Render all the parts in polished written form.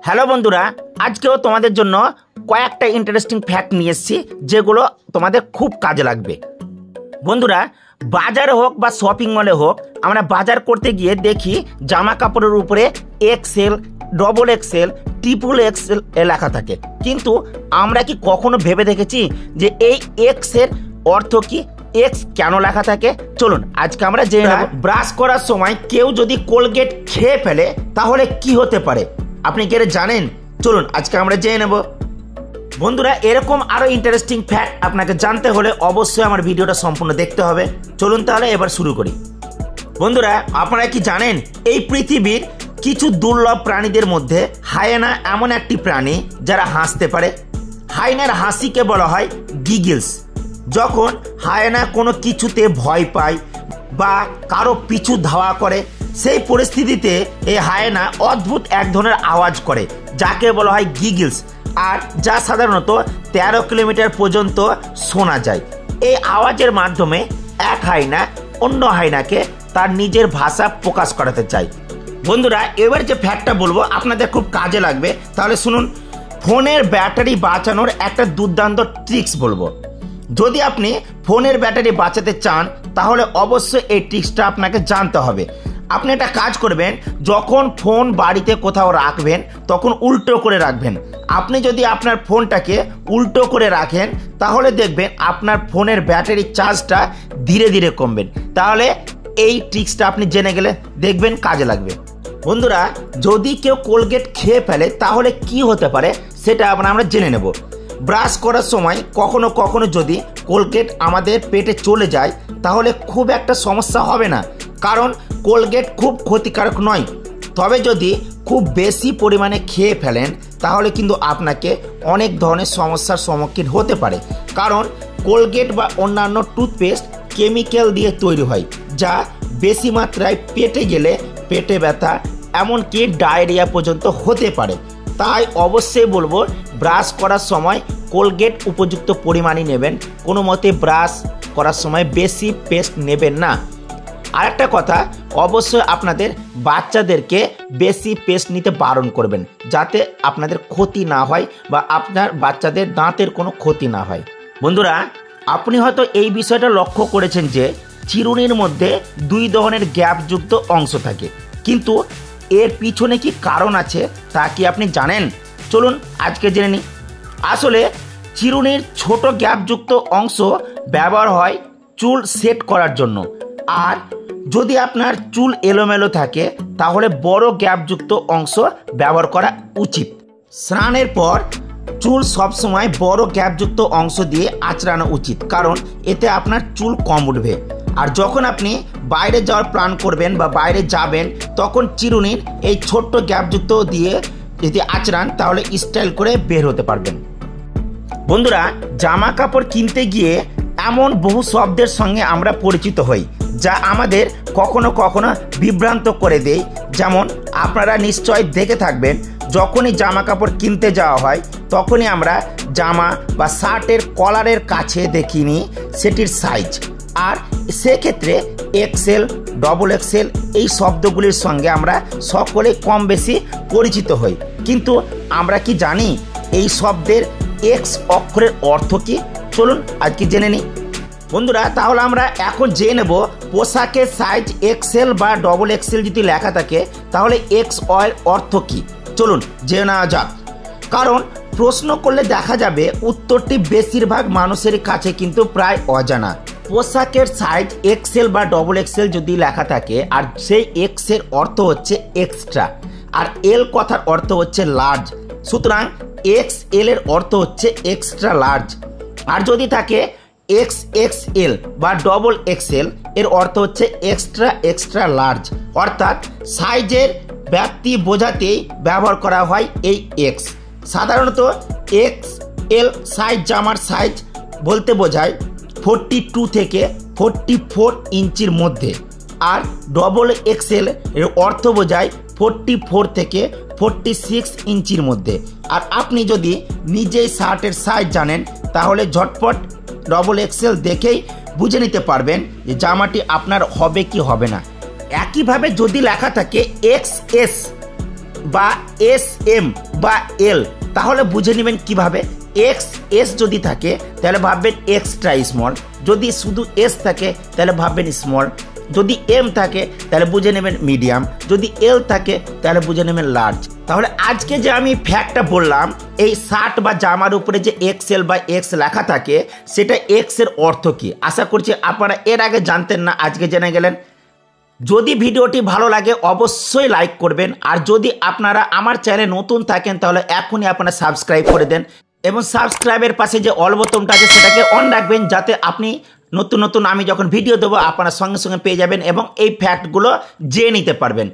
Hello বন্ধুরা, আজকেও তোমাদের জন্য কয়েকটা ইন্টারেস্টিং ফ্যাক্ট নিয়ে এসেছি যেগুলো তোমাদের খুব কাজে লাগবে। বন্ধুরা, বাজারে হোক বা শপিং মলে হোক, আমরা বাজার করতে গিয়ে দেখি জামা কাপড়ের উপরে XL, double XL, triple XL লেখা থাকে, কিন্তু আমরা কি কখনো ভেবে দেখেছি যে এই এক্সের অর্থ কি, এক্স কেন লেখা থাকে? চলুন আজকে আমরা জেনে নেব। ব্রাশ করার সময় কেউ যদি কোলগেট খেয়ে ফেলে তাহলে কি হতে পারে, আপনি কি জানেন? চলুন আজকে আমরা জেনে নেব। বন্ধুরা, এরকম আরো ইন্টারেস্টিং ফ্যাক্ট আপনাকে জানতে হলে অবশ্যই আমার ভিডিওটা সম্পূর্ণ দেখতে হবে। চলুন তাহলে এবার শুরু করি। বন্ধুরা, আপনারা কি জানেন এই পৃথিবীর কিছু দুর্লভ প্রাণীদের মধ্যে হায়েনা এমন একটি প্রাণী যারা হাসতে পারে। হায়েনার হাসিকে বলা হয় গিগলস। যখন হায়েনা কোনো কিছুতে ভয় পায় বা কারো পিছু ধাওয়া করে, সেই পরিস্থিতিতে এই হায়েনা অদ্ভুত এক ধরনের আওয়াজ করে যাকে বলা হয় গিগলস, আর যা সাধারণত 13 কিলোমিটার পর্যন্ত শোনা যায়। এই আওয়াজের মাধ্যমে এক হায়না অন্য হায়নাকে তার নিজের ভাষা প্রকাশ করাতে চায়। বন্ধুরা, এবার যে ফ্যাক্টটা বলবো আপনাদের খুব কাজে লাগবে, তাহলে শুনুন। ফোনের ব্যাটারি বাঁচানোর একটা দুর্দান্ত ট্রিক্স বলবো। যদি আপনি ফোনের ব্যাটারি বাঁচাতে চান তাহলে অবশ্যই এই ট্রিক্সটা আপনাকে জানতে হবে। আপনি একটা কাজ করবেন, যখন ফোন বাড়িতে কোথাও রাখবেন তখন উল্টো করে রাখবেন। আপনি যদি আপনার ফোনটাকে উল্টো করে রাখেন তাহলে দেখবেন আপনার ফোনের ব্যাটারি চার্জটা ধীরে ধীরে কমবে। তাহলে এই ট্রিক্সটা আপনি জেনে গেলে দেখবেন কাজে লাগবে। বন্ধুরা, যদি কেউ কোলগেট খেয়ে ফেলে তাহলে কি হতে পারে সেটা আমরা জেনে নেব। ব্রাশ করার সময় কখনো কখনো যদি কোলগেট আমাদের পেটে চলে যায় তাহলে খুব একটা সমস্যা হবে না, কারণ কোলগেট খুব ক্ষতিকারক নয়। তবে যদি খুব বেশি পরিমাণে খেয়ে ফেলেন তাহলে কিন্তু আপনাকে অনেক ধরনের সমস্যার সম্মুখীন হতে পারে, কারণ কোলগেট বা অন্যান্য টুথপেস্ট কেমিক্যাল দিয়ে তৈরি হয়, যা বেশি মাত্রায় পেটে গেলে পেটে ব্যথা, এমনকি ডায়রিয়া পর্যন্ত হতে পারে। তাই অবশ্যই বলবো, ব্রাশ করার সময় কোলগেট উপযুক্ত পরিমাণই নেবেন, কোনো মতে ব্রাশ করার সময় বেশি পেস্ট নেবেন না। আরেকটা কথা, অবশ্যই আপনাদের বাচ্চাদেরকে বেশি পেস্ট নিতে বারণ করবেন, যাতে আপনাদের ক্ষতি না হয় বা আপনার বাচ্চাদের দাঁতের কোনো ক্ষতি না হয়। বন্ধুরা, আপনি হয়তো এই বিষয়টা লক্ষ্য করেছেন যে চিরুনির মধ্যে 2 ধরনের গ্যাপযুক্ত অংশ থাকে, কিন্তু এর পিছনে কি কারণ আছে তা কি আপনি জানেন? চলুন আজকে জেনে নিই। আসলে চিরুনির ছোট গ্যাপযুক্ত অংশ ব্যবহার হয় চুল সেট করার জন্য, আর যদি আপনার চুল এলোমেলো থাকে তাহলে বড় গ্যাপযুক্ত অংশ ব্যবহার করা উচিত। স্নানের পর চুল সবসময় বড় গ্যাপযুক্ত অংশ দিয়ে আঁচড়ানো উচিত, কারণ এতে আপনার চুল কম উঠবে। আর যখন আপনি বাইরে যাওয়ার প্ল্যান করবেন বা বাইরে যাবেন তখন চিরুনির এই ছোট্ট গ্যাপযুক্ত দিয়ে যদি আঁচড়ান তাহলে স্টাইল করে বের হতে পারবেন। বন্ধুরা, জামা কাপড় কিনতে গিয়ে এমন বহু শব্দের সঙ্গে আমরা পরিচিত হই যা আমাদের কখনো কখনো বিভ্রান্ত করে দেয়। যেমন আপনারা নিশ্চয় দেখে থাকবেন, যখনই জামা কাপড় কিনতে যাওয়া হয় তখনই আমরা জামা বা শার্টের কলারের কাছে দেখিনি সেটির সাইজ, আর সেক্ষেত্রে এক্সেল, ডবল এক্সেল এই শব্দগুলির সঙ্গে আমরা সকলে কম বেশি পরিচিত হই। কিন্তু আমরা কি জানি এই শব্দের এক্স অক্ষরের অর্থ কি? চলুন আজকে জেনে নিই। বন্ধুরা, তাহলে আমরা এখন জেনে নেব পোশাকের সাইজ এক্সেল বা ডবল এক্সেল যদি লেখা থাকে তাহলে এক্স এর অর্থ কি। চলুন জেনে নেওয়া যাক, কারণ প্রশ্ন করলে দেখা যাবে উত্তরটি বেশিরভাগ মানুষের কাছে কিন্তু প্রায় অজানা। পোশাকের সাইজ এক্সেল বা ডবল এক্সেল যদি লেখা থাকে আর সেই এক্স এর অর্থ হচ্ছে এক্সট্রা, আর এল কথার অর্থ হচ্ছে লার্জ, সুতরাং এক্স এল এর অর্থ হচ্ছে এক্সট্রা লার্জ। আর যদি থাকে এক্স এক্স এল বা ডবল এক্সেল এর অর্থ হচ্ছে এক্সট্রা এক্সট্রা লার্জ, অর্থাৎ সাইজের ব্যাপ্তি বোঝাতেই ব্যবহার করা হয় এই এক্স। সাধারণত এক্স এল সাইজ জামার সাইজ বলতে বোঝায় 42 থেকে 44 ইঞ্চির মধ্যে, আর ডবল এক্সেল এর অর্থ বোঝায় 44 থেকে 46 ইঞ্চির মধ্যে। আর আপনি যদি নিজেই শার্টের সাইজ জানেন তাহলে ঝটপট ডবল এক্সেল দেখেই বুঝে নিতে পারবেন যে জামাটি আপনার হবে কি হবে না। একইভাবে যদি লেখা থাকে এক্স এস বা এস এম বা এল, তাহলে বুঝে নেবেন কিভাবে। এক্স এস যদি থাকে তাহলে ভাববেন এক্সট্রা স্মল, যদি শুধু এস থাকে তাহলে ভাববেন স্মল, যদি এম থাকে তাহলে বুঝে নেবেন মিডিয়াম, যদি এল থাকে তাহলে বুঝে নেবেন লার্জ। তাহলে আজকে যে আমি ফ্যাক্টটা বললাম, এই শার্ট বা জামার উপরে যে এক্সএল বা এক্স লেখা থাকে সেটা এক্স এর অর্থ কি, আশা করছি আপনারা এর আগে জানতেন না, আজকে জেনে গেলেন। যদি ভিডিওটি ভালো লাগে অবশ্যই লাইক করবেন, আর যদি আপনারা আমার চ্যানেলে নতুন থাকেন তাহলে এখনই আপনারা সাবস্ক্রাইব করে দেন এবং সাবস্ক্রাইবের পাশে যে অল বোতামটা আছে সেটাকে অন রাখবেন, যাতে আপনি নতুন নতুন আমি যখন ভিডিও দেবো আপনারা সঙ্গে সঙ্গে পেয়ে যাবেন এবং এই ফ্যাক্টগুলো জেনে নিতে পারবেন।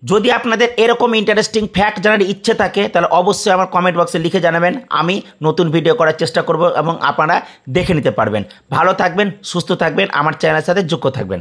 যদি আপনাদের এরকম ইন্টারেস্টিং ফ্যাক্ট জানার ইচ্ছে থাকে তাহলে অবশ্যই আমার কমেন্ট বক্সে লিখে জানাবেন, আমি নতুন ভিডিও করার চেষ্টা করব এবং আপনারা দেখে নিতে পারবেন। ভালো থাকবেন, সুস্থ থাকবেন, আমার চ্যানেলের সাথে যুক্ত থাকবেন।